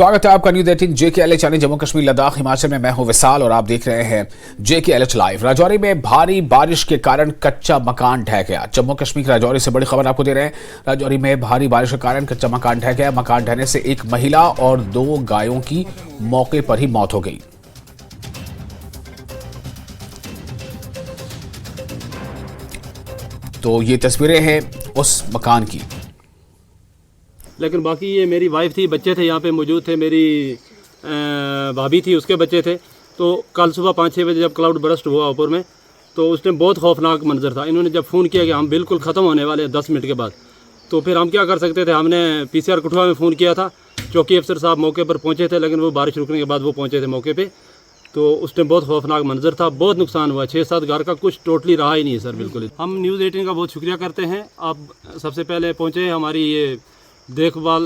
स्वागत है आपका news 18 JKLH channel Jammu Kashmir Ladakh Himachal में। मैं हूं विशाल और आप देख रहे हैं JKLH लाइव। राजौरी में भारी बारिश के कारण कच्चा मकान ढह गया। जम्मू कश्मीर की राजौरी से बड़ी खबर आपको दे रहे हैं। राजौरी में भारी बारिश के कारण कच्चा मकान ढह गया। मकान ढहने से एक महिला और 2 गायों की मौके पर ही मौत हो गई। तो ये तस्वीरें हैं उस मकान की। लेकिन बाकी ये मेरी वाइफ थी, बच्चे थे यहाँ पे मौजूद थे, मेरी भाभी थी, उसके बच्चे थे। तो कल सुबह 5-6 बजे जब क्लाउड बरस्ट हुआ ऊपर में, तो उस टाइम बहुत खौफनाक मंजर था। इन्होंने जब फ़ोन किया कि हम बिल्कुल ख़त्म होने वाले हैं 10 मिनट के बाद, तो फिर हम क्या कर सकते थे। हमने PCR कठुआ में फ़ोन किया था। चौकी अफसर साहब मौके पर पहुँचे थे, लेकिन वो बारिश रुकने के बाद वो पहुँचे थे मौके पर। तो उस टाइम बहुत खौफनाक मंजर था, बहुत नुकसान हुआ। 6-7 घर का कुछ टोटली रहा ही नहीं है सर, बिल्कुल। हम न्यूज़ 18 का बहुत शुक्रिया करते हैं। आप सबसे पहले पहुँचे हमारी ये देखभाल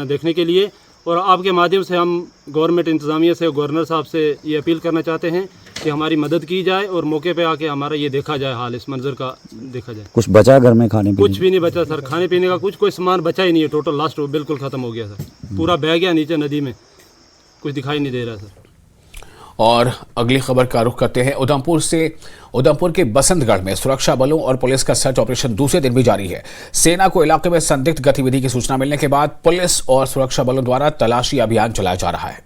देखने के लिए, और आपके माध्यम से हम गवर्नमेंट इंतज़ामिया से, गवर्नर साहब से ये अपील करना चाहते हैं कि हमारी मदद की जाए और मौके पे आके हमारा ये देखा जाए, हाल इस मंजर का देखा जाए। कुछ बचा घर में खाने पीने? कुछ भी नहीं बचा सर, खाने पीने का कोई सामान बचा ही नहीं है। टोटल लास्ट बिल्कुल ख़त्म हो गया सर, पूरा बह गया नीचे नदी में, कुछ दिखाई नहीं दे रहा सर। और अगली खबर का रुख करते हैं उधमपुर के बसंतगढ़ में सुरक्षा बलों और पुलिस का सर्च ऑपरेशन दूसरे दिन भी जारी है। सेना को इलाके में संदिग्ध गतिविधि की सूचना मिलने के बाद पुलिस और सुरक्षा बलों द्वारा तलाशी अभियान चलाया जा रहा है।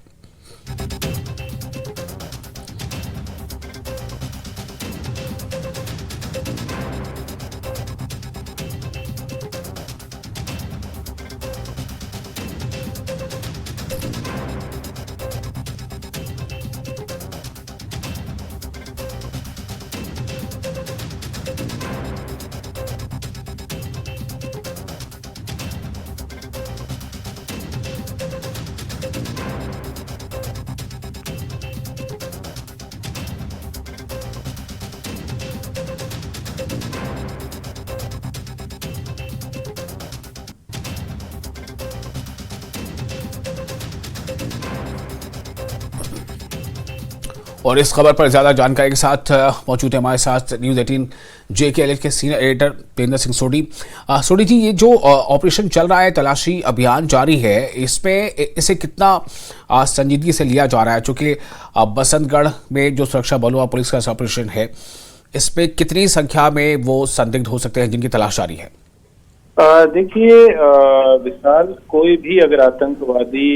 और इस खबर पर ज्यादा जानकारी के साथ मौजूद है हमारे साथ न्यूज 18 JKLH के सीनियर एडिटर पेंद्र सिंह सोडी। सोडी जी, ये जो ऑपरेशन चल रहा है, तलाशी अभियान जारी है, इसे कितना संजीदगी से लिया जा रहा है? चूंकि बसंतगढ़ में जो सुरक्षा बलों और पुलिस का ऑपरेशन है, इस पे कितनी संख्या में वो संदिग्ध हो सकते हैं जिनकी तलाश जारी है? देखिए विशाल, कोई भी अगर आतंकवादी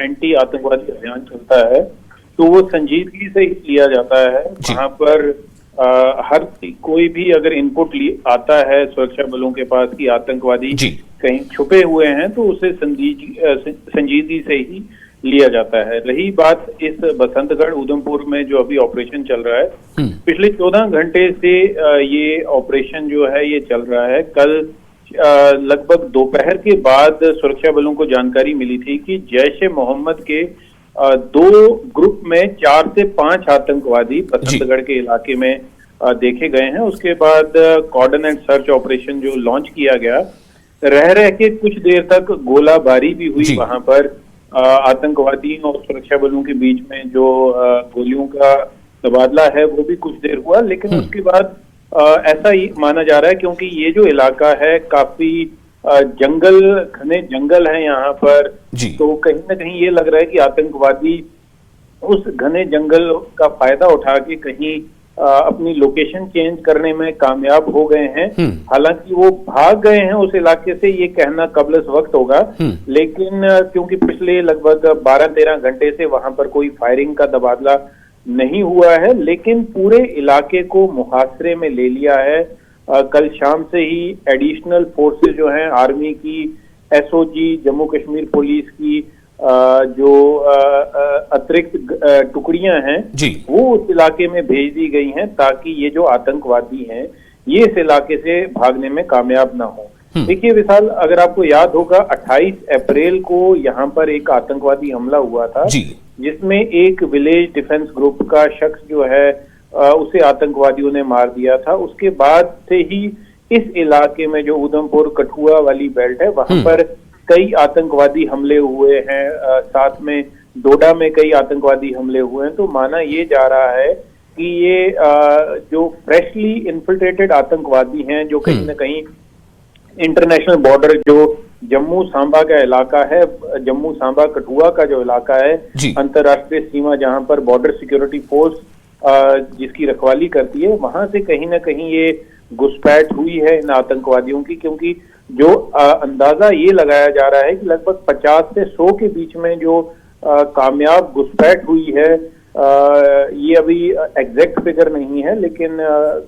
एंटी आतंकवादी अभियान चलता है तो वो संजीदगी से ही लिया जाता है। वहाँ पर हर कोई भी अगर इनपुट आता है सुरक्षा बलों के पास कि आतंकवादी कहीं छुपे हुए हैं, तो उसे संजीदगी से ही लिया जाता है। रही बात इस बसंतगढ़ उधमपुर में जो अभी ऑपरेशन चल रहा है, पिछले 14 घंटे से ये ऑपरेशन जो है ये चल रहा है। कल लगभग दोपहर के बाद सुरक्षा बलों को जानकारी मिली थी कि जैश-ए-मोहम्मद के 2 ग्रुप में 4 से 5 आतंकवादी बसंतगढ़ के इलाके में देखे गए हैं। उसके बाद कॉर्डन एंड सर्च ऑपरेशन जो लॉन्च किया गया, रह के कुछ देर तक गोलाबारी भी हुई। वहां पर आतंकवादियों और सुरक्षा बलों के बीच में जो गोलियों का तबादला है वो भी कुछ देर हुआ, लेकिन उसके बाद ऐसा ही माना जा रहा है, क्योंकि ये जो इलाका है काफी घने जंगल है यहाँ पर, तो कहीं ना कहीं ये लग रहा है कि आतंकवादी उस घने जंगल का फायदा उठा के कहीं अपनी लोकेशन चेंज करने में कामयाब हो गए हैं। हालांकि वो भाग गए हैं उस इलाके से, ये कहना कबल वक्त होगा, लेकिन क्योंकि पिछले लगभग 12-13 घंटे से वहां पर कोई फायरिंग का तबादला नहीं हुआ है, लेकिन पूरे इलाके को मुहासरे में ले लिया है। कल शाम से ही एडिशनल फोर्सेस जो हैं, आर्मी की, SOG, जम्मू कश्मीर पुलिस की जो अतिरिक्त टुकड़ियां हैं, वो उस इलाके में भेज दी गई हैं ताकि ये जो आतंकवादी हैं ये इस इलाके से भागने में कामयाब ना हो। देखिए विशाल, अगर आपको याद होगा 28 अप्रैल को यहाँ पर एक आतंकवादी हमला हुआ था, जिसमें एक विलेज डिफेंस ग्रुप का शख्स जो है उसे आतंकवादियों ने मार दिया था। उसके बाद से ही इस इलाके में जो उधमपुर कठुआ वाली बेल्ट है, वहां पर कई आतंकवादी हमले हुए हैं। साथ में डोडा में कई आतंकवादी हमले हुए हैं। तो माना ये जा रहा है कि ये जो फ्रेशली इन्फिल्ट्रेटेड आतंकवादी हैं, जो कहीं ना कहीं इंटरनेशनल बॉर्डर जो जम्मू सांबा का इलाका है, जम्मू सांबा कठुआ का जो इलाका है, अंतर्राष्ट्रीय सीमा जहां पर बॉर्डर सिक्योरिटी फोर्स जिसकी रखवाली करती है, वहां से कहीं ना कहीं ये घुसपैठ हुई है इन आतंकवादियों की। क्योंकि जो अंदाजा ये लगाया जा रहा है कि लगभग 50 से 100 के बीच में जो कामयाब घुसपैठ हुई है, ये अभी एग्जैक्ट फिगर नहीं है, लेकिन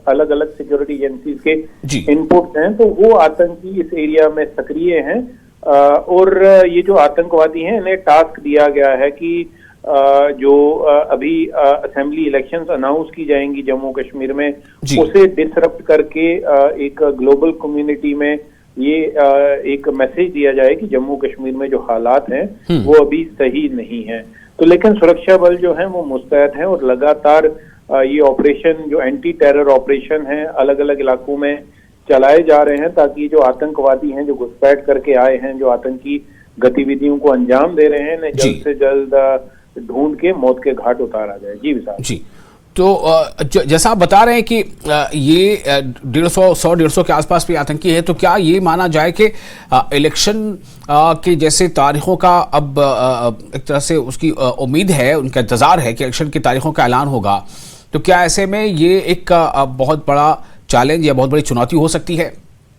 अलग अलग सिक्योरिटी एजेंसीज के इनपुट्स हैं, तो वो आतंकी इस एरिया में सक्रिय हैं। और ये जो आतंकवादी हैं, इन्हें टास्क दिया गया है कि जो अभी असेंबली इलेक्शंस अनाउंस की जाएंगी जम्मू कश्मीर में, उसे डिसरप्ट करके एक ग्लोबल कम्युनिटी में ये एक मैसेज दिया जाए कि जम्मू कश्मीर में जो हालात हैं वो अभी सही नहीं है। तो लेकिन सुरक्षा बल जो है वो मुस्तैद हैं और लगातार ये ऑपरेशन, जो एंटी टेरर ऑपरेशन है, अलग अलग इलाकों में चलाए जा रहे हैं, ताकि जो आतंकवादी हैं, जो घुसपैठ करके आए हैं, जो आतंकी गतिविधियों को अंजाम दे रहे हैं, जल्द से जल्द ढूंढ के मौत के घाट उतारा जाए। जी विशाल जी, तो जैसा आप बता रहे हैं कि ये 150 के आसपास भी आतंकी है, तो क्या ये माना जाए कि इलेक्शन के जैसे तारीखों का अब एक तरह से उसकी उम्मीद है, उनका इंतजार है कि इलेक्शन की तारीखों का ऐलान होगा, तो क्या ऐसे में ये एक बहुत बड़ा चैलेंज या बहुत बड़ी चुनौती हो सकती है?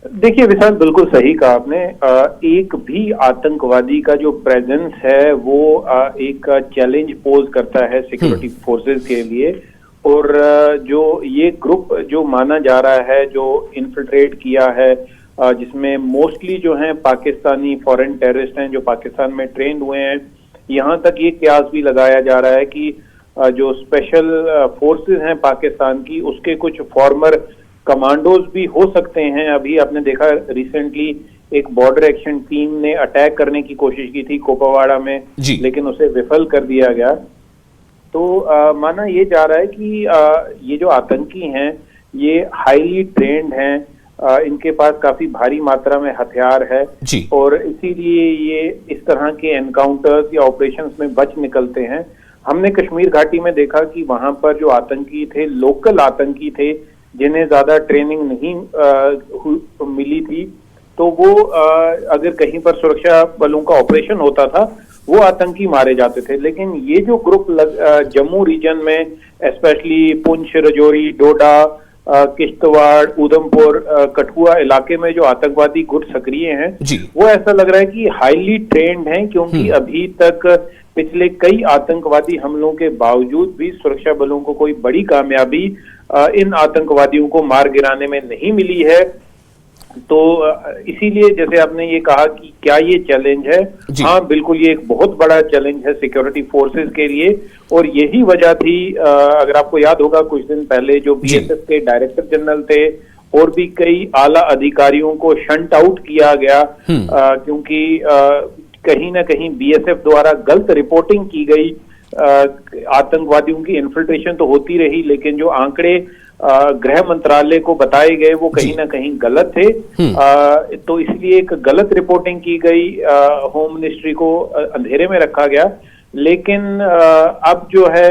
देखिए विशाल, बिल्कुल सही कहा आपने। एक भी आतंकवादी का जो प्रेजेंस है वो एक चैलेंज पोज करता है सिक्योरिटी फोर्सेस के लिए। और जो ये ग्रुप जो माना जा रहा है, जो इन्फिल्ट्रेट किया है, जिसमें मोस्टली जो हैं पाकिस्तानी फॉरेन टेररिस्ट हैं, जो पाकिस्तान में ट्रेंड हुए हैं। यहाँ तक ये कयास भी लगाया जा रहा है कि जो स्पेशल फोर्सेस हैं पाकिस्तान की, उसके कुछ फॉर्मर कमांडोज भी हो सकते हैं। अभी आपने देखा रिसेंटली एक बॉर्डर एक्शन टीम ने अटैक करने की कोशिश की थी कुपवाड़ा में, लेकिन उसे विफल कर दिया गया। तो माना ये जा रहा है कि ये जो आतंकी हैं ये हाईली ट्रेंड हैं, इनके पास काफी भारी मात्रा में हथियार है, और इसीलिए ये इस तरह के एनकाउंटर्स या ऑपरेशंस में बच निकलते हैं। हमने कश्मीर घाटी में देखा कि वहां पर जो आतंकी थे, लोकल आतंकी थे, जिन्हें ज्यादा ट्रेनिंग नहीं मिली थी, तो वो अगर कहीं पर सुरक्षा बलों का ऑपरेशन होता था, वो आतंकी मारे जाते थे। लेकिन ये जो ग्रुप जम्मू रीजन में, स्पेशली पुंछ, राजौरी, डोडा, किश्तवाड़, उधमपुर, कठुआ इलाके में जो आतंकवादी गुट सक्रिय हैं, वो ऐसा लग रहा है कि हाईली ट्रेंड हैं, क्योंकि अभी तक पिछले कई आतंकवादी हमलों के बावजूद भी सुरक्षा बलों को कोई बड़ी कामयाबी इन आतंकवादियों को मार गिराने में नहीं मिली है। तो इसीलिए जैसे आपने ये कहा कि क्या ये चैलेंज है, हाँ बिल्कुल ये एक बहुत बड़ा चैलेंज है सिक्योरिटी फोर्सेस के लिए। और यही वजह थी, अगर आपको याद होगा कुछ दिन पहले जो बीएसएफ के डायरेक्टर जनरल थे और भी कई आला अधिकारियों को शंट आउट किया गया, क्योंकि कहीं ना कहीं बीएसएफ द्वारा गलत रिपोर्टिंग की गई। आतंकवादियों की इन्फिल्ट्रेशन तो होती रही, लेकिन जो आंकड़े गृह मंत्रालय को बताए गए वो कहीं ना कहीं गलत थे। तो इसलिए एक गलत रिपोर्टिंग की गई, होम मिनिस्ट्री को अंधेरे में रखा गया। लेकिन अब जो है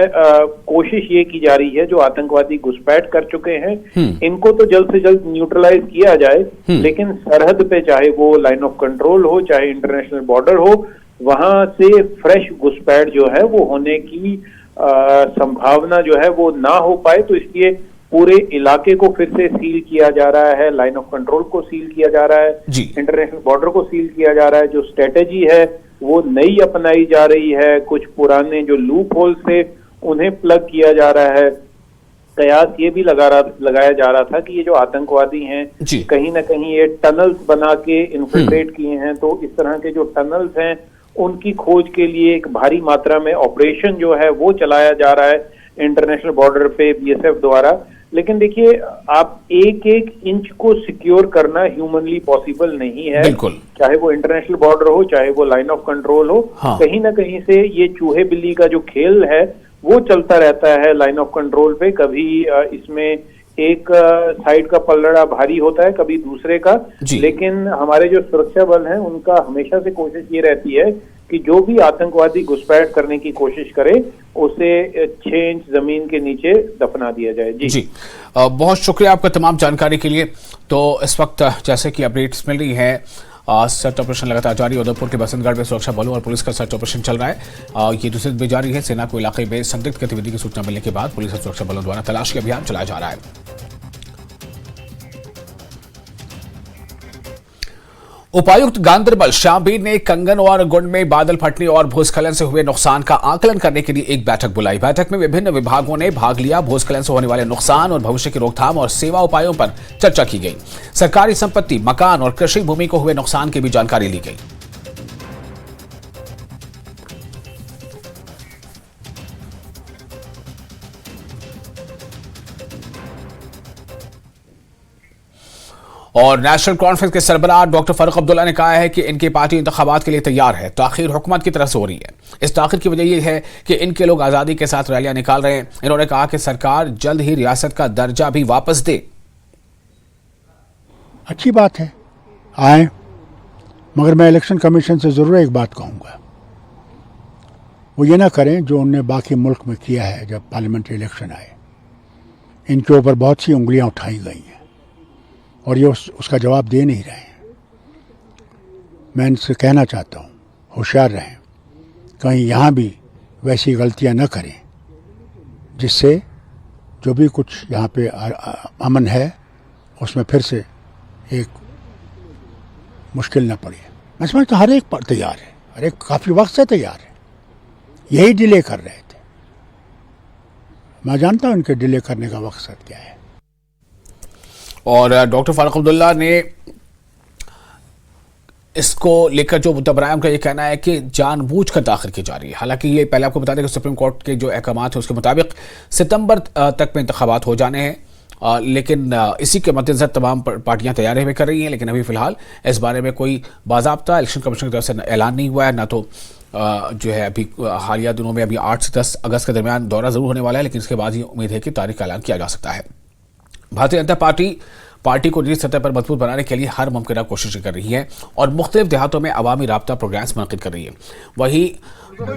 कोशिश ये की जा रही है, जो आतंकवादी घुसपैठ कर चुके हैं इनको तो जल्द से जल्द न्यूट्रलाइज किया जाए, लेकिन सरहद पे, चाहे वो लाइन ऑफ कंट्रोल हो, चाहे इंटरनेशनल बॉर्डर हो, वहां से फ्रेश घुसपैठ जो है वो होने की संभावना जो है वो ना हो पाए। तो इसलिए पूरे इलाके को फिर से सील किया जा रहा है, लाइन ऑफ कंट्रोल को सील किया जा रहा है, इंटरनेशनल बॉर्डर को सील किया जा रहा है। जो स्ट्रेटेजी है वो नई अपनाई जा रही है, कुछ पुराने जो लूप होल्स थे उन्हें प्लग किया जा रहा है। कयास ये भी लगाया जा रहा था कि ये जो आतंकवादी हैं कहीं ना कहीं ये टनल्स बना के इन्फिल्ट्रेट किए हैं, तो इस तरह के जो टनल्स हैं उनकी खोज के लिए एक भारी मात्रा में ऑपरेशन जो है वो चलाया जा रहा है इंटरनेशनल बॉर्डर पे बीएसएफ द्वारा। लेकिन देखिए, आप एक एक इंच को सिक्योर करना ह्यूमनली पॉसिबल नहीं है, चाहे वो इंटरनेशनल बॉर्डर हो, चाहे वो लाइन ऑफ कंट्रोल हो। कहीं ना कहीं से ये चूहे बिल्ली का जो खेल है वो चलता रहता है लाइन ऑफ कंट्रोल पे। कभी इसमें एक साइड का पलड़ा भारी होता है, कभी दूसरे का। लेकिन हमारे जो सुरक्षा बल हैं उनका हमेशा से कोशिश ये रहती है कि जो भी आतंकवादी घुसपैठ करने की कोशिश करे उसे 6 इंच जमीन के नीचे दफना दिया जाए। जी बहुत शुक्रिया आपका तमाम जानकारी के लिए। तो इस वक्त जैसे कि अपडेट्स मिल रही है, सर्च ऑपरेशन लगातार जारी। उधमपुर के बसंतगढ़ में सुरक्षा बलों और पुलिस का सर्च ऑपरेशन चल रहा है। ये दूसरे दिन भी जारी है। सेना को इलाके में संदिग्ध गतिविधि की सूचना मिलने के बाद पुलिस और सुरक्षा बलों द्वारा तलाशी अभियान चलाया जा रहा है। उपायुक्त गांधरबल श्यामबीर ने कंगन और गुंड में बादल फटने और भूस्खलन से हुए नुकसान का आकलन करने के लिए एक बैठक बुलाई। बैठक में विभिन्न विभागों ने भाग लिया। भूस्खलन से होने वाले नुकसान और भविष्य की रोकथाम और सेवा उपायों पर चर्चा की गई। सरकारी संपत्ति, मकान और कृषि भूमि को हुए नुकसान की भी जानकारी ली गई। और नेशनल कॉन्फ्रेंस के सरबराह डॉक्टर फारूक अब्दुल्ला ने कहा है कि इनकी पार्टी इंतखाबात के लिए तैयार है। ताखीर हुकूमत की तरफ से हो रही है। इस ताखीर की वजह यह है कि इनके लोग आज़ादी के साथ रैलियां निकाल रहे हैं। इन्होंने कहा कि सरकार जल्द ही रियासत का दर्जा भी वापस दे। अच्छी बात है, आए, मगर मैं इलेक्शन कमीशन से ज़रूर एक बात कहूँगा, वो ये ना करें जो उनने बाकी मुल्क में किया है। जब पार्लियामेंट्री इलेक्शन आए, इनके ऊपर बहुत सी उंगलियां उठाई गई हैं और ये उसका जवाब दे नहीं रहे हैं। मैं इनसे कहना चाहता हूँ, होशियार रहें, कहीं यहाँ भी वैसी गलतियाँ न करें जिससे जो भी कुछ यहाँ पे अमन है उसमें फिर से एक मुश्किल न पड़े। मैं समझता हर एक पर तैयार है, हर एक काफ़ी वक्त से तैयार है। यही डिले कर रहे थे। मैं जानता हूँ इनके डिले करने का मकसद क्या है। और डॉक्टर फारूक अब्दुल्ला ने इसको लेकर जो मुद्दा बनाया, उनका ये कहना है कि जानबूझकर दाखिल की जा रही है। हालांकि ये पहले आपको बता दें कि सुप्रीम कोर्ट के जो अहकाम है उसके मुताबिक सितंबर तक में इंतखाबात हो जाने हैं। लेकिन इसी के मद्देनजर तमाम पार्टियां तैयारी में कर रही हैं। लेकिन अभी फिलहाल इस बारे में कोई बाज़ाब्ता इलेक्शन कमीशन की तरफ से ऐलान नहीं हुआ है। ना तो जो है अभी हालिया दिनों में अभी 8 से 10 अगस्त के दरमियान दौरा जरूर होने वाला है, लेकिन इसके बाद ही उम्मीद है कि तारीख का ऐलान किया जा सकता है। भारतीय जनता पार्टी को निजी सतह पर मजबूत बनाने के लिए हर मुमकिन कोशिश कर रही है और मुख्तलिफ देहातों में अवामी राब्ता प्रोग्राम्स मुनक़िद कर रही है। वहीं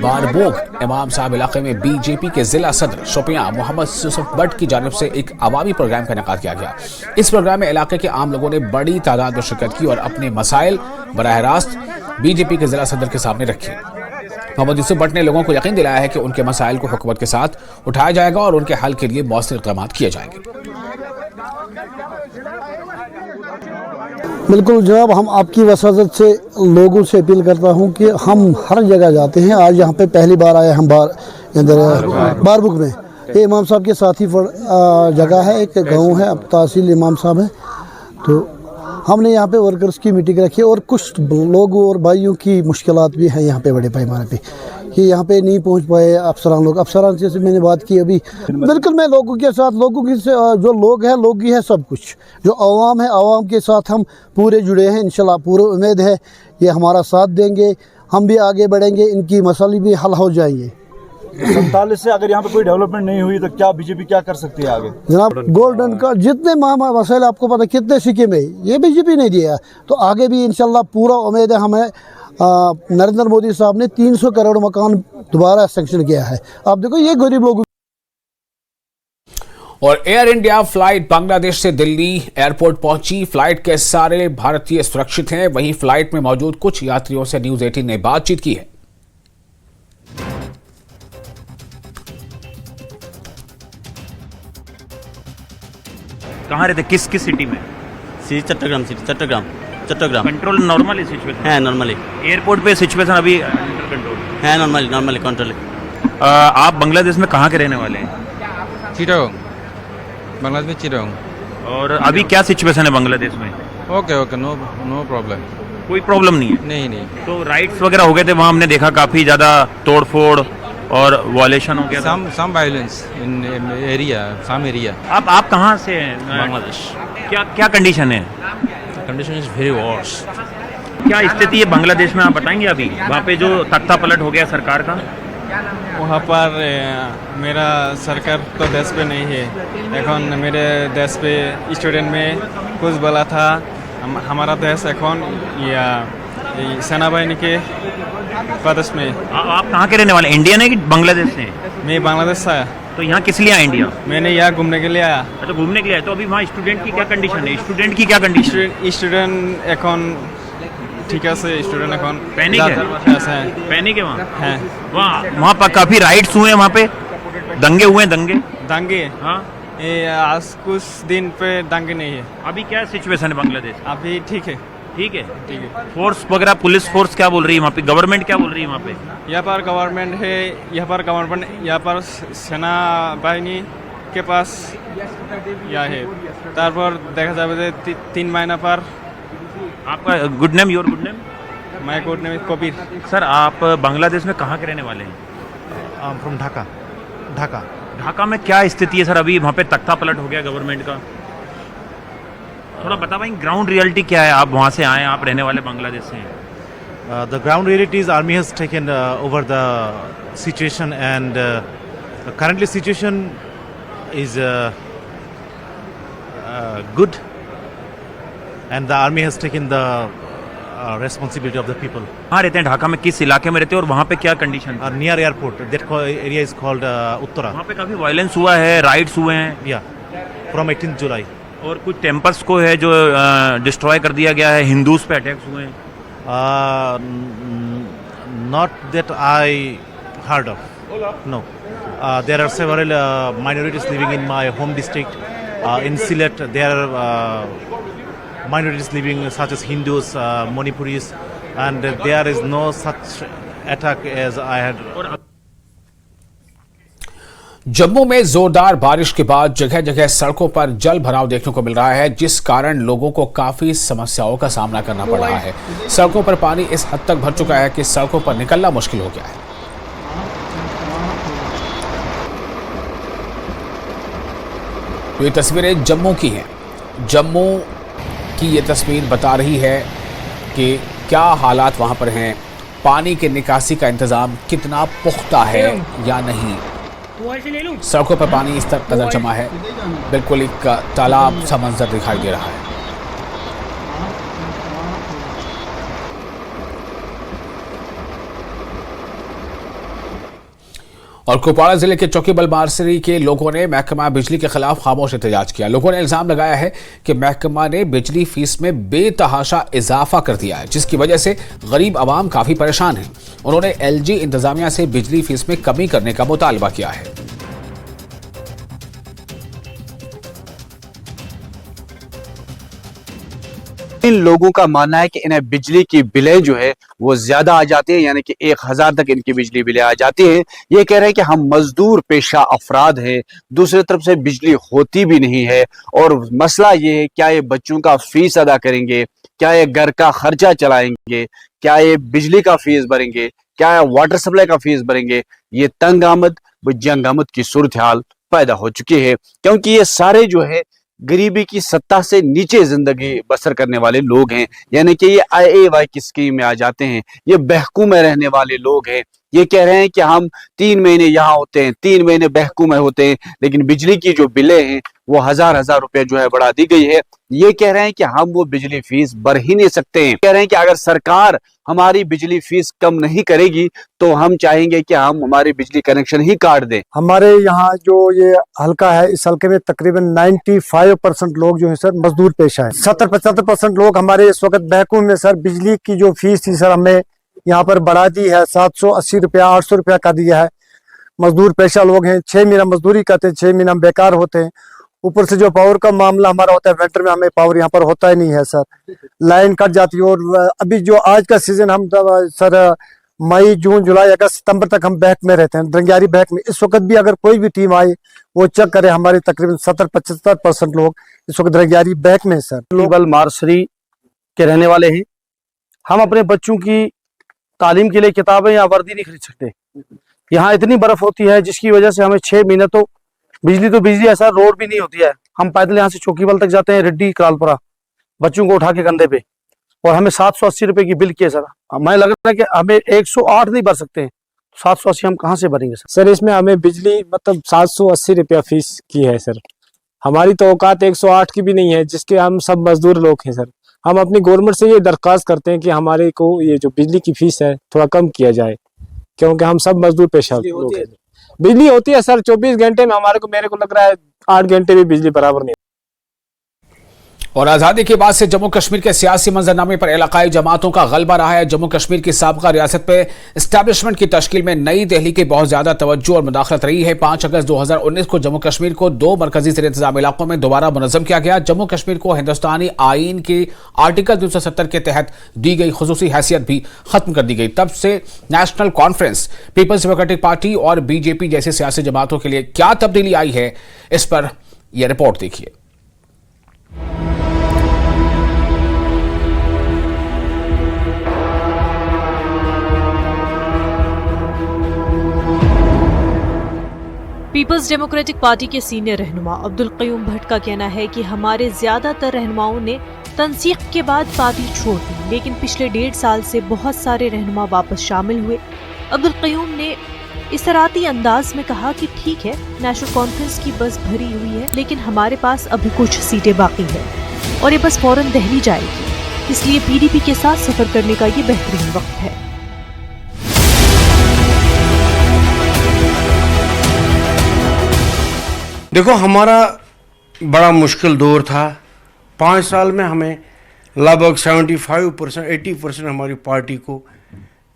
बारबोग इमाम साहब इलाके में बीजेपी के जिला सदर शोपियां मोहम्मद यूसुफ भट्ट की जानिब से एक अवामी प्रोग्राम का इनेकाद किया गया। इस प्रोग्राम में इलाके के आम लोगों ने बड़ी तादाद में शिरकत की और अपने मसाइल बराह रास्त बीजेपी के जिला सदर के सामने रखे। मोहम्मद यूसुफ भट्ट ने लोगों को यकीन दिलाया है कि उनके मसाइल को हुकूमत के साथ उठाया जाएगा और उनके हल के लिए मौसर इक़दाम किए जाएंगे। बिल्कुल जनाब, हम आपकी वसाजत से लोगों से अपील करता हूं कि हम हर जगह जाते हैं। आज यहाँ पे पहली बार आए हम बारबुक में। ये इमाम साहब के साथ ही जगह है, एक गांव है, अब तहसील इमाम साहब है। तो हमने यहाँ पे वर्कर्स की मीटिंग रखी और कुछ लोगों और भाइयों की मुश्किलात भी हैं यहाँ पे बड़े पैमाने पे कि यहाँ पे नहीं पहुँच पाए अफसरान से मैंने बात की अभी। बिल्कुल मैं लोगों के साथ, जो लोग हैं लोग ही है सब कुछ। जो आवाम है, आवाम के साथ हम पूरे जुड़े हैं। इंशाल्लाह पूरी उम्मीद है ये हमारा साथ देंगे, हम भी आगे बढ़ेंगे, इनकी मसले भी हल हो जाएंगे। 47 से अगर यहाँ पे कोई डेवलपमेंट नहीं हुई तो क्या बीजेपी क्या कर सकती है आगे? जनाब गोल्डन का जितने मसाइल आपको पता कितने सिक्के में ये बीजेपी नहीं दिया, तो आगे भी इंशाल्लाह पूरा उम्मीद है हमें। नरेंद्र मोदी साहब ने 300 करोड़ मकान दोबारा सैंक्शन किया है। आप देखो ये गरीब लोगों। और एयर इंडिया फ्लाइट बांग्लादेश से दिल्ली एयरपोर्ट पहुंची। फ्लाइट के सारे भारतीय सुरक्षित हैं। वहीं फ्लाइट में मौजूद कुछ यात्रियों से न्यूज़ 18 ने बातचीत की है। कहाँ रहते, किस सिटी में? चट्टग्राम कंट्रोल नॉर्मली सिचुएशन है? नॉर्मली एयरपोर्ट पे सिचुएशन अभी अंडर कंट्रोल है? नॉर्मली कंट्रोल है। आप बांग्लादेश में कहाँ के रहने वाले हैं? चिटागोंग, बांग्लादेश में चिटागोंग। और अभी क्या सिचुएशन है बांग्लादेश में? Okay no problem. कोई प्रॉब्लम नहीं है? नहीं। तो राइट्स वगैरह हो गए थे वहाँ, हमने देखा काफ़ी ज़्यादा तोड़ फोड़ और वायलेशन हो गया। Some violence in area, some area. आप कहाँ से हैं? बांग्लादेश। क्या कंडीशन है? Condition is very worse. क्या स्थिति है बांग्लादेश में, आप बताएंगे? अभी वहाँ पे जो तख्ता पलट हो गया सरकार का, वहाँ पर मेरा सरकार तो देश पे नहीं है। एखन मेरे देश पे स्टूडेंट में कुछ बोला था, हमारा देश एखन या सेना बाहिनी के प्रदेश में। आप कहाँ के रहने वाले? इंडियन है कि बांग्लादेश से? मैं बांग्लादेश से आया। तो यहाँ किस लिए आया इंडिया? मैंने यहाँ घूमने के लिए आया। अच्छा, घूमने के लिए आया। तो अभी वहाँ स्टूडेंट की क्या कंडीशन है? स्टूडेंट की क्या कंडीशन? स्टूडेंट एखन ठीक আছে স্টুডেন্ট এখন पैनिक है? আছে पैनिक है वहाँ? হ্যাঁ वहाँ पर काफी राइट्स हुए हैं, वहाँ पे दंगे हुए हैं, दंगे। दांगे हाँ, ये आज कुछ दिन पे दांगे नहीं है अभी क्या सिचुएशन है बांग्लादेश? अभी ठीक है ठीक है। फोर्स वगैरह, पुलिस फोर्स क्या बोल रही है वहाँ पे? गवर्नमेंट क्या बोल रही है वहाँ पे? यहाँ पर गवर्नमेंट है, यहाँ पर सेना बाहिनी के पास यह है তারপর দেখা যাবে যে 3 महीना पर आपका good name, your good name? मैं कोड नेम कबीर सर, आप बांग्लादेश में कहाँ के रहने वाले हैं? फ्रॉम ढाका ढाका ढाका में क्या स्थिति है सर? अभी वहाँ पे तख्ता पलट हो गया गवर्नमेंट का, थोड़ा बता पाएंगे ग्राउंड रियलिटी क्या है? आप वहाँ से आए, आप रहने वाले बांग्लादेश से हैं। The ground reality is army has taken over the situation, and the currently situation is good, and the army has taken the responsibility of the people. कहाँ रहते हैं ढाका में? किस इलाके में रहते हैं और वहाँ पे क्या condition? Near airport, that area is called Uttara. वहाँ पे काफी वायलेंस हुआ है, राइट्स हुए हैं, Yeah, from 18th July. और कुछ टेम्पल्स को है जो डिस्ट्रॉय कर दिया गया है, हिंदूज पे अटैक्स हुए हैं। Not that I heard of. No. There are several minorities living in my home district. In Sylhet, there are minorities living such as Hindus, Manipuris, and there is no such attack as I had. Jammu में जोरदार बारिश के बाद जगह जगह सड़कों पर जल भराव देखने को मिल रहा है, जिस कारण लोगों को काफी समस्याओं का सामना करना पड़ रहा है। सड़कों पर पानी इस हद तक भर चुका है कि सड़कों पर निकलना मुश्किल हो गया है। तो ये तस्वीरें जम्मू की हैं। जम्मू की ये तस्वीर बता रही है कि क्या हालात वहां पर हैं, पानी के निकासी का इंतजाम कितना पुख्ता है या नहीं। सड़कों पर पानी इस कदर जमा है, बिल्कुल एक तालाब सा मंजर दिखाई दे रहा है। और कुपवाड़ा जिले के चौकीबल बारसरी के लोगों ने महकमा बिजली के खिलाफ खामोश एहतजाज किया। लोगों ने इल्जाम लगाया है कि महकमा ने बिजली फीस में बेतहाशा इजाफा कर दिया है, जिसकी वजह से गरीब आवाम काफी परेशान है। उन्होंने एलजी इंतजामिया से बिजली फीस में कमी करने का मुतालबा किया है। इन लोगों का मानना है कि इन्हें बिजली की बिलें जो है वो ज्यादा आ जाती है, यानी कि 1000 तक इनकी बिजली बिलें आ जाती हैं। ये कह रहे हैं कि हम मजदूर पेशा अफराद हैं, दूसरी तरफ से बिजली होती भी नहीं है, और मसला ये है क्या ये बच्चों का फीस अदा करेंगे, क्या ये घर का खर्चा चलाएंगे, क्या ये बिजली का फीस भरेंगे, क्या ये वाटर सप्लाई का फीस भरेंगे। ये तंग आमद व जंग आमद की सूरत हाल पैदा हो चुकी है, क्योंकि ये सारे जो है गरीबी की सत्ता से नीचे जिंदगी बसर करने वाले लोग हैं, यानी कि ये IAY की स्कीम में आ जाते हैं। ये बहकू में रहने वाले लोग हैं। ये कह रहे हैं कि हम 3 महीने यहाँ होते हैं, 3 महीने बहकू में होते हैं, लेकिन बिजली की जो बिलें हैं वो हजार रुपए जो है बढ़ा दी गई है। ये कह रहे हैं कि हम वो बिजली फीस भर ही नहीं सकते हैं। कह रहे हैं कि अगर सरकार हमारी बिजली फीस कम नहीं करेगी तो हम चाहेंगे कि हम हमारी बिजली कनेक्शन ही काट दें। हमारे यहाँ जो ये हल्का है, इस हल्के में तकरीबन 95% लोग जो है सर मजदूर पेशा है। 70-75% लोग हमारे इस वक्त बहकू में सर बिजली की जो फीस थी सर हमें यहाँ पर बढ़ा दी है, 780 रुपया 800 रुपया कर दिया है। मजदूर पेशा लोग हैं, 6 महीना मजदूरी करते हैं, 6 महीना बेकार होते हैं। ऊपर से जो पावर का मामला हमारा होता है, विंटर में हमें पावर यहाँ पर होता ही नहीं है सर, लाइन कट जाती है। और अभी जो आज का सीजन हम सर मई जून जुलाई अगस्त सितंबर तक हम बैक में रहते हैं, रंगियारी बैक में। इस वक्त भी अगर कोई भी टीम आए वो चेक करे, हमारे तकरीबन 70-75% लोग इस वक्त रंगियारी बैक में सर। चौकीबल मारसरी के रहने वाले हैं। हम अपने बच्चों की तालीम के लिए किताबें या वर्दी नहीं खरीद सकते। यहाँ इतनी बर्फ होती है जिसकी वजह से हमें 6 महीने तो बिजली है सर, रोड भी नहीं होती है। हम पैदल यहाँ से चौकीबल तक जाते हैं, रिड्डी करालपुरा, बच्चों को उठा के कंधे पे, और हमें 780 रुपए की बिल की है सर। हमें लग रहा है कि हमें 108 नहीं भर सकते हैं, 780 हम कहाँ से भरेंगे सर? इसमें हमें बिजली मतलब 780 रुपया फीस की है सर। हमारी तो औकात 108 की भी नहीं है, जिसके हम सब मजदूर लोग हैं सर। हम अपनी गवर्नमेंट से ये दरख्वास्त करते हैं कि हमारे को ये जो बिजली की फीस है थोड़ा कम किया जाए, क्योंकि हम सब मजदूर पेशा लोग हैं। बिजली होती है सर 24 घंटे में, मेरे को लग रहा है 8 घंटे भी बिजली बराबर नहीं। और आजादी के बाद से जम्मू कश्मीर के सियासी मंजरनामे पर इलाकाई जमातों का गलबा रहा है। जम्मू कश्मीर की साबका रियासत पे एस्टैब्लिशमेंट की तश्कील में नई दिल्ली की बहुत ज्यादा तवज्जो और मुदाखलत रही है। 5 अगस्त 2019 को जम्मू कश्मीर को 2 मरकजी ज़ेर इंतजाम इलाकों में दोबारा मुनज़्ज़म किया गया। जम्मू कश्मीर को हिंदुस्तानी आईन के आर्टिकल 270 के तहत दी गई खुसूसी हैसियत भी खत्म कर दी गई। तब से National Conference, Peoples Democratic Party और बीजेपी जैसी सियासी जमातों के लिए क्या तब्दीली आई है, इस पर यह रिपोर्ट देखिए। पीपल्स डेमोक्रेटिक पार्टी के सीनियर रहनुमा अब्दुल क़य्यूम भट्ट का कहना है कि हमारे ज्यादातर रहनुमाओं ने तनसीख के बाद पार्टी छोड़ दी, लेकिन पिछले 1.5 साल से बहुत सारे रहनुमा वापस शामिल हुए। अब्दुल क़य्यूम ने इसराती अंदाज में कहा कि ठीक है, नेशनल कॉन्फ्रेंस की बस भरी हुई है, लेकिन हमारे पास अभी कुछ सीटें बाकी है और ये बस फौरन दिल्ली जाएगी, इसलिए पीडीपी के साथ सफर करने का ये बेहतरीन वक्त है। देखो, हमारा बड़ा मुश्किल दौर था। 5 साल में हमें लगभग 75% 80% हमारी पार्टी को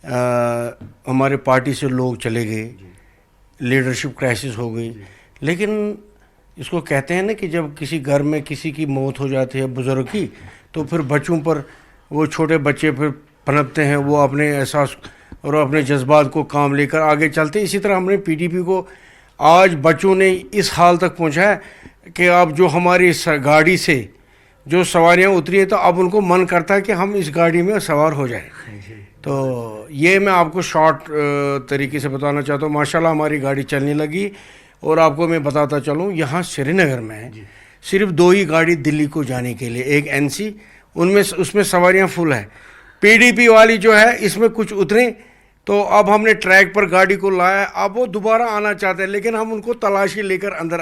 हमारे पार्टी से लोग चले गए, लीडरशिप क्राइसिस हो गई। लेकिन इसको कहते हैं ना कि जब किसी घर में किसी की मौत हो जाती है बुज़ुर्ग की, तो फिर बच्चों पर, वो छोटे बच्चे फिर पनपते हैं, वो अपने एहसास और अपने जज्बात को काम लेकर आगे चलते। इसी तरह हमने पीडीपी को आज बच्चों ने इस हाल तक पहुंचा है कि अब जो हमारी इस गाड़ी से जो सवारियां उतरी हैं, तो अब उनको मन करता है कि हम इस गाड़ी में सवार हो जाएं। तो ये मैं आपको शॉर्ट तरीके से बताना चाहता हूँ। माशाल्लाह हमारी गाड़ी चलने लगी। और आपको मैं बताता चलूँ, यहाँ श्रीनगर में सिर्फ 2 ही गाड़ी दिल्ली को जाने के लिए, एक एनसी, उसमें सवारियाँ फुल है। पीडीपी वाली जो है इसमें कुछ उतरे, तो अब हमने ट्रैक पर गाड़ी को लाया। अब वो दोबारा आना चाहते हैं, लेकिन हम उनको तलाशी लेकर अंदर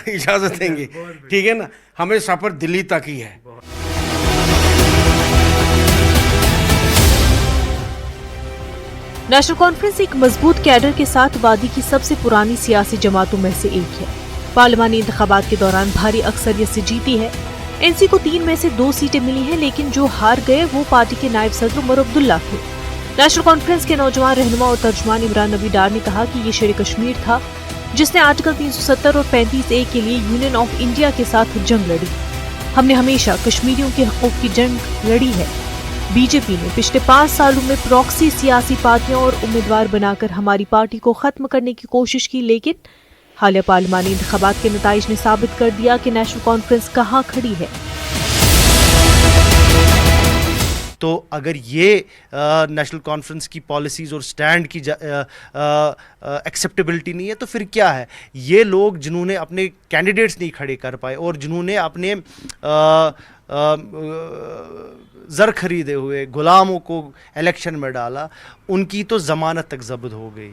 इजाज़त देंगे, ठीक है ना। हमें सफ़र दिल्ली तक ही है। नेशनल कॉन्फ्रेंस एक मजबूत कैडर के साथ वादी की सबसे पुरानी सियासी जमातों में से एक है। पार्लिमानी इंतखाबात के दौरान भारी अक्सरियत से जीती है। एनसी को 3 में से 2 सीटें मिली हैं, लेकिन जो हार गए वो पार्टी के नायब सदर उमर अब्दुल्ला थे। नेशनल कॉन्फ्रेंस के नौजवान रहनुमा और तर्जुमान इमरान नबी डार ने कहा कि ये शेर कश्मीर था जिसने आर्टिकल 370 और 35A के लिए यूनियन ऑफ इंडिया के साथ जंग लड़ी। हमने हमेशा कश्मीरियों के हकूक की जंग लड़ी है। बीजेपी ने पिछले 5 सालों में प्रॉक्सी सियासी पार्टियां और उम्मीदवार बनाकर हमारी पार्टी को खत्म करने की कोशिश की, लेकिन हालिया पार्लिमानी इंतखाबात के नताइज ने साबित कर दिया कि नेशनल कॉन्फ्रेंस कहाँ खड़ी है। तो अगर ये नेशनल कॉन्फ्रेंस की पॉलिसीज़ और स्टैंड की एक्सेप्टेबिलिटी नहीं है, तो फिर क्या है? ये लोग जिन्होंने अपने कैंडिडेट्स नहीं खड़े कर पाए और जिन्होंने अपने ज़र खरीदे हुए गुलामों को इलेक्शन में डाला, उनकी तो ज़मानत तक ज़ब्त हो गई।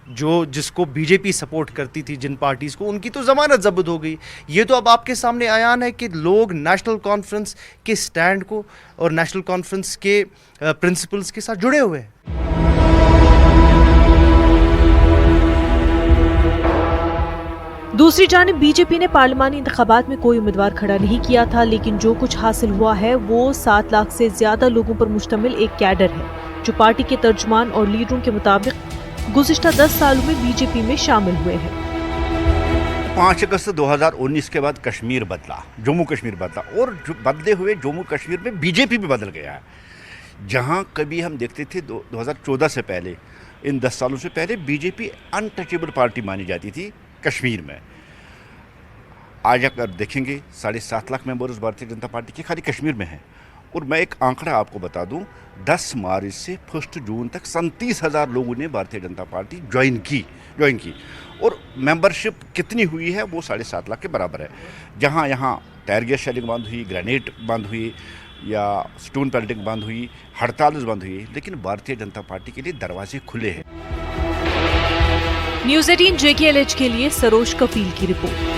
जिसको बीजेपी सपोर्ट करती थी, जिन पार्टीज़ को, उनकी तो ज़मानत ज़ब्त हो गई। ये तो अब आपके सामने आयान है कि लोग नेशनल कॉन्फ्रेंस के स्टैंड को और नेशनल कॉन्फ्रेंस के प्रिंसिपल्स के साथ जुड़े हुए हैं। दूसरी जानिब बीजेपी ने पार्लिमानी इंतखाबात में कोई उम्मीदवार खड़ा नहीं किया था, लेकिन जो कुछ हासिल हुआ है वो 7 लाख से ज्यादा लोगों पर मुश्तमिल एक कैडर है जो पार्टी के तर्जुमान और लीडरों के मुताबिक गुज़िश्ता 10 सालों में बीजेपी में शामिल हुए हैं। 5 अगस्त 2019 के बाद कश्मीर बदला, जम्मू कश्मीर बदला, और बदले हुए जम्मू कश्मीर में बीजेपी भी बदल गया है। जहां कभी हम देखते थे 2014 से पहले, इन 10 सालों से पहले बीजेपी अनटचेबल पार्टी मानी जाती थी कश्मीर में। आज अगर देखेंगे 7.5 लाख मेंबर्स भारतीय जनता पार्टी के खाली कश्मीर में हैं। और मैं एक आंकड़ा आपको बता दूं, 10 मार्च से 1 जून तक 37,000 लोगों ने भारतीय जनता पार्टी ज्वाइन की। और मेंबरशिप कितनी हुई है वो 7.5 लाख के बराबर है। जहां यहाँ टायर गैस शेलिंग बंद हुई, ग्रेनेड बंद हुई, या स्टोन पेल्टिंग बंद हुई, हड़ताल बंद हुई, लेकिन भारतीय जनता पार्टी के लिए दरवाजे खुले हैं। न्यूज़ 18 JKLH के लिए सरोज कफील की रिपोर्ट।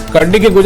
करनी की गुजर